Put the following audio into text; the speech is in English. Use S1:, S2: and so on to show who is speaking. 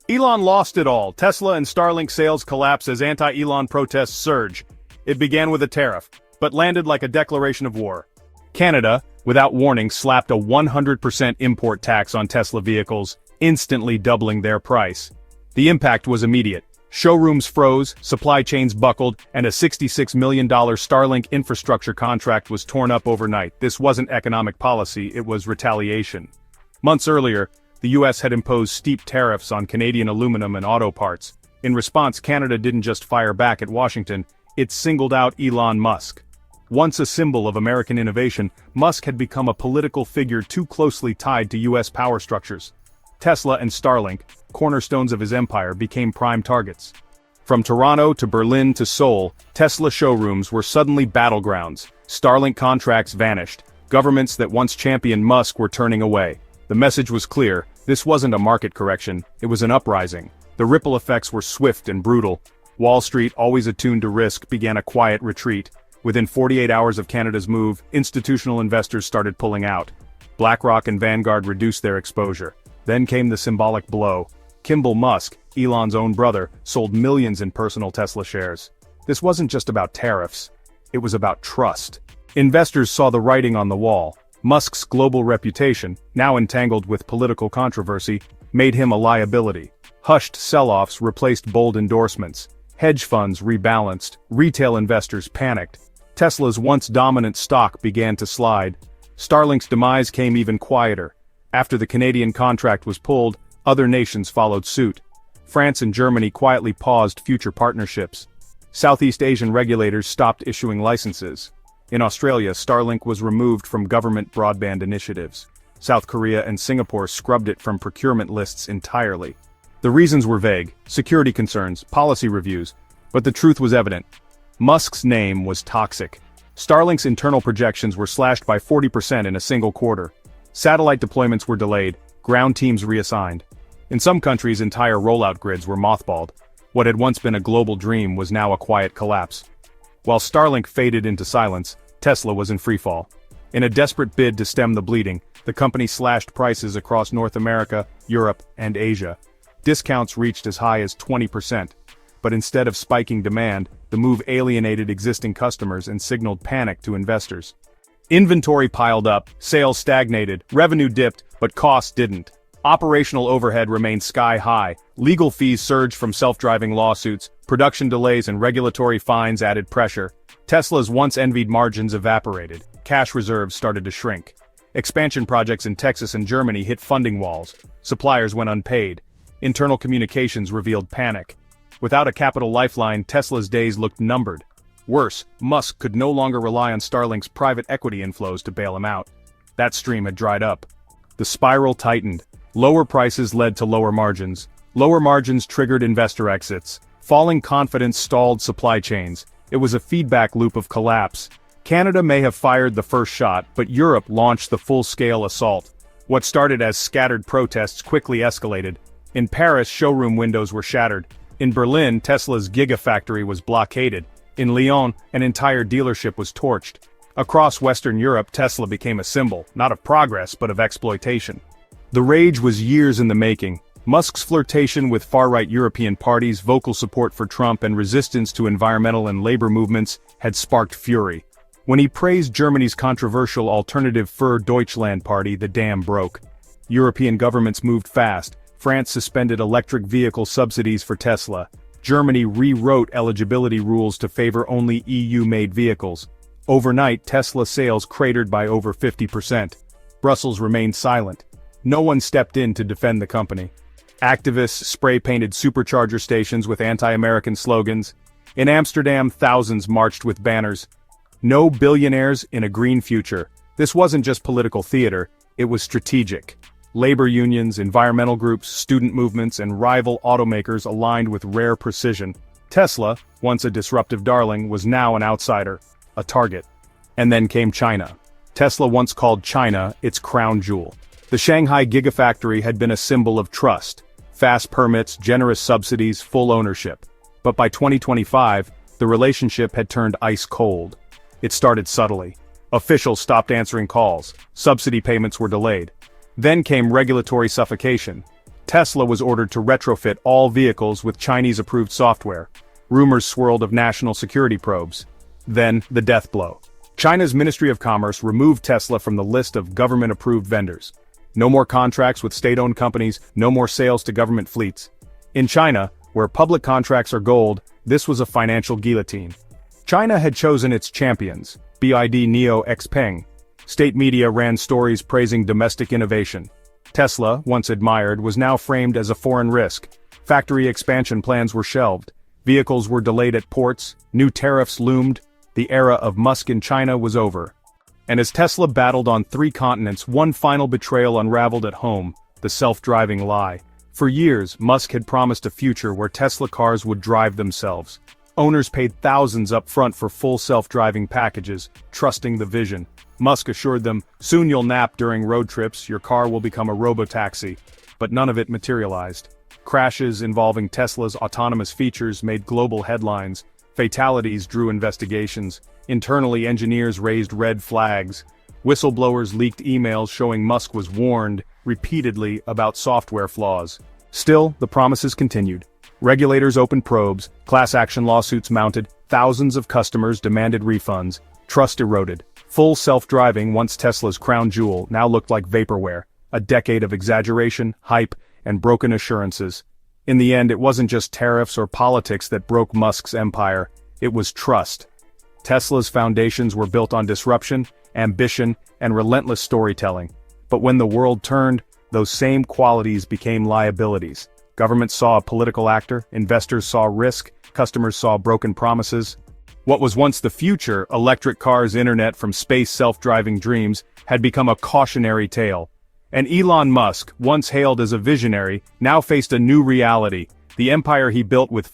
S1: Elon lost it all. Tesla and Starlink sales collapse as anti-Elon protests surge. It began with a tariff, but landed like a declaration of war. Canada, without warning, slapped a 100% import tax on Tesla vehicles, instantly doubling their price. The impact was immediate. Showrooms froze, supply chains buckled, and a $66 million Starlink infrastructure contract was torn up overnight. This wasn't economic policy, it was retaliation. Months earlier, the US had imposed steep tariffs on Canadian aluminum and auto parts. In response, Canada didn't just fire back at Washington, it singled out Elon Musk. Once a symbol of American innovation, Musk had become a political figure too closely tied to US power structures. Tesla and Starlink, cornerstones of his empire, became prime targets. From Toronto to Berlin to Seoul, Tesla showrooms were suddenly battlegrounds. Starlink contracts vanished. Governments that once championed Musk were turning away. The message was clear: this wasn't a market correction, it was an uprising. The ripple effects were swift and brutal. Wall Street, always attuned to risk, began a quiet retreat. Within 48 hours of Canada's move, institutional investors started pulling out. BlackRock and Vanguard reduced their exposure. Then came the symbolic blow. Kimball Musk, Elon's own brother, sold millions in personal Tesla shares. This wasn't just about tariffs. It was about trust. Investors saw the writing on the wall. Musk's global reputation, now entangled with political controversy, made him a liability. Hushed sell-offs replaced bold endorsements. Hedge funds rebalanced. Retail investors panicked. Tesla's once dominant stock began to slide. Starlink's demise came even quieter. After the Canadian contract was pulled, other nations followed suit. France and Germany quietly paused future partnerships. Southeast Asian regulators stopped issuing licenses. In Australia, Starlink was removed from government broadband initiatives. South Korea and Singapore scrubbed it from procurement lists entirely. The reasons were vague: security concerns, policy reviews, but the truth was evident. Musk's name was toxic. Starlink's internal projections were slashed by 40% in a single quarter. Satellite deployments were delayed, ground teams reassigned. In some countries, entire rollout grids were mothballed. What had once been a global dream was now a quiet collapse. While Starlink faded into silence, Tesla was in freefall. In a desperate bid to stem the bleeding, the company slashed prices across North America, Europe, and Asia. Discounts reached as high as 20%. But instead of spiking demand, the move alienated existing customers and signaled panic to investors. Inventory piled up, sales stagnated, revenue dipped, but costs didn't. Operational overhead remained sky-high, legal fees surged from self-driving lawsuits, production delays and regulatory fines added pressure. Tesla's once-envied margins evaporated, cash reserves started to shrink. Expansion projects in Texas and Germany hit funding walls, suppliers went unpaid. Internal communications revealed panic. Without a capital lifeline, Tesla's days looked numbered. Worse, Musk could no longer rely on Starlink's private equity inflows to bail him out. That stream had dried up. The spiral tightened. Lower prices led to lower margins. Lower margins triggered investor exits. Falling confidence stalled supply chains. It was a feedback loop of collapse. Canada may have fired the first shot, but Europe launched the full-scale assault. What started as scattered protests quickly escalated. In Paris, showroom windows were shattered. In Berlin, Tesla's gigafactory was blockaded. In Lyon, an entire dealership was torched. Across Western Europe, Tesla became a symbol, not of progress but of exploitation. The rage was years in the making. Musk's flirtation with far-right European parties, vocal support for Trump, and resistance to environmental and labor movements had sparked fury. When he praised Germany's controversial alternative für Deutschland party, the dam broke. European governments moved fast. France suspended electric vehicle subsidies for Tesla. Germany rewrote eligibility rules to favor only EU-made vehicles. Overnight, Tesla sales cratered by over 50%. Brussels remained silent. No one stepped in to defend the company. Activists spray-painted supercharger stations with anti-American slogans. In Amsterdam, thousands marched with banners. No billionaires in a green future. This wasn't just political theater, it was strategic. Labor unions, environmental groups, student movements, and rival automakers aligned with rare precision. Tesla, once a disruptive darling, was now an outsider, a target. And then came China. Tesla once called China its crown jewel. The Shanghai Gigafactory had been a symbol of trust. Fast permits, generous subsidies, full ownership. But by 2025, the relationship had turned ice cold. It started subtly. Officials stopped answering calls. Subsidy payments were delayed. Then came regulatory suffocation. Tesla was ordered to retrofit all vehicles with Chinese-approved software. Rumors swirled of national security probes. Then, the death blow. China's Ministry of Commerce removed Tesla from the list of government-approved vendors. No more contracts with state-owned companies, no more sales to government fleets. In China, where public contracts are gold, this was a financial guillotine. China had chosen its champions, BYD Neo Xpeng. State media ran stories praising domestic innovation. Tesla, once admired, was now framed as a foreign risk. Factory expansion plans were shelved. Vehicles were delayed at ports, new tariffs loomed. The era of Musk in China was over. And as Tesla battled on 3 continents, one final betrayal unraveled at home, the self-driving lie. For years, Musk had promised a future where Tesla cars would drive themselves. Owners paid thousands up front for full self-driving packages, trusting the vision. Musk assured them, soon you'll nap during road trips, your car will become a robotaxi. But none of it materialized. Crashes involving Tesla's autonomous features made global headlines. Fatalities drew investigations. Internally, engineers raised red flags. Whistleblowers leaked emails showing Musk was warned, repeatedly, about software flaws. Still, the promises continued. Regulators opened probes, class action lawsuits mounted, thousands of customers demanded refunds, trust eroded. Full self-driving, once Tesla's crown jewel, now looked like vaporware, a decade of exaggeration, hype, and broken assurances. In the end, it wasn't just tariffs or politics that broke Musk's empire, it was trust. Tesla's foundations were built on disruption, ambition, and relentless storytelling. But when the world turned, those same qualities became liabilities. Governments saw a political actor, investors saw risk, customers saw broken promises. What was once the future, electric cars, internet from space, self-driving dreams, had become a cautionary tale. And Elon Musk, once hailed as a visionary, now faced a new reality. The empire he built with